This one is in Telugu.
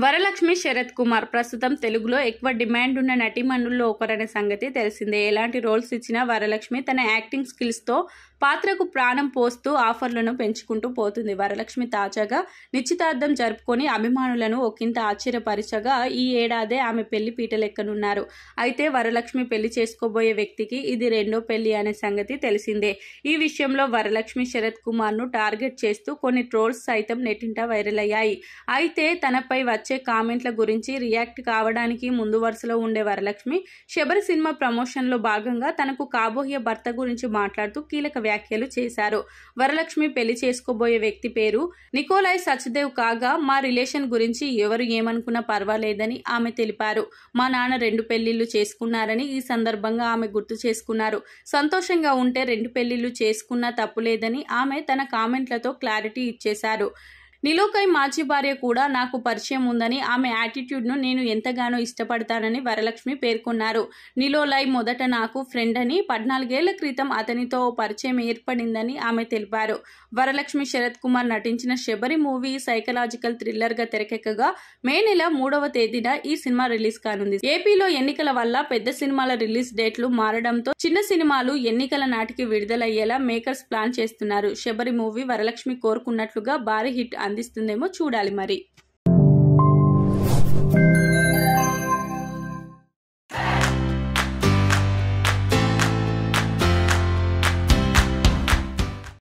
వరలక్ష్మి శరత్ కుమార్ ప్రస్తుతం తెలుగులో ఎక్కువ డిమాండ్ ఉన్న నటీమణుల్లో ఒకరనే సంగతి తెలిసిందే. ఎలాంటి రోల్స్ ఇచ్చినా వరలక్ష్మి తన యాక్టింగ్ స్కిల్స్తో పాత్రకు ప్రాణం పోస్తూ ఆఫర్లను పెంచుకుంటూ పోతుంది. వరలక్ష్మి తాజాగా నిశ్చితార్థం జరుపుకొని అభిమానులను ఒకంత ఆశ్చర్యపరచగా ఈ ఏడాదే ఆమె పెళ్లి పీటలెక్కనున్నారు. అయితే వరలక్ష్మి పెళ్లి చేసుకోబోయే వ్యక్తికి ఇది రెండో పెళ్లి అనే సంగతి తెలిసిందే. ఈ విషయంలో వరలక్ష్మి శరత్ కుమార్ను టార్గెట్ చేస్తూ కొన్ని ట్రోల్స్ సైతం నెట్టింట వైరల్ అయ్యాయి. అయితే తనపై వచ్చే కామెంట్ల గురించి రియాక్ట్ కావడానికి ముందు వరుసలో ఉండే వరలక్ష్మి శబరి సినిమా ప్రమోషన్లో భాగంగా తనకు కాబోయే భర్త గురించి మాట్లాడుతూ కీలక వ్యాఖ్యలు చేశారు. వరలక్ష్మి పెళ్లి చేసుకోబోయే వ్యక్తి పేరు నికోలాయ్ సచ్దేవ్ కాగా మా రిలేషన్ గురించి ఎవరు ఏమనుకున్నా పర్వాలేదని ఆమె తెలిపారు. మా నాన్న 2 పెళ్లిళ్లు చేసుకున్నారని ఈ సందర్భంగా ఆమె గుర్తు చేసుకున్నారు. సంతోషంగా ఉంటే 2 పెళ్లిళ్లు చేసుకున్నా తప్పులేదని ఆమె తన కామెంట్లతో క్లారిటీ ఇచ్చేశారు. నిలోకాయ్ మాజీ భార్య కూడా నాకు పరిచయం ఉందని, ఆమె యాటిట్యూడ్ను నేను ఎంతగానో ఇష్టపడతానని వరలక్ష్మి పేర్కొన్నారు. నిలోలాయ్ మొదట నాకు ఫ్రెండ్ అని, 14 ఏళ్ల క్రితం అతనితో పరిచయం ఏర్పడిందని ఆమె తెలిపారు. వరలక్ష్మి శరత్ కుమార్ నటించిన శబరి మూవీ సైకలాజికల్ థ్రిల్లర్గా తెరకెక్కగా మే నెల 3వ తేదీన ఈ సినిమా రిలీజ్ కానుంది. ఏపీలో ఎన్నికల వల్ల పెద్ద సినిమాల రిలీజ్ డేట్లు మారడంతో చిన్న సినిమాలు ఎన్నికల నాటికి విడుదలయ్యేలా మేకర్స్ ప్లాన్ చేస్తున్నారు. శబరి మూవీ వరలక్ష్మి కోరుకున్నట్లుగా భారీ హిట్ అందిస్తుందేమో చూడాలి మరి.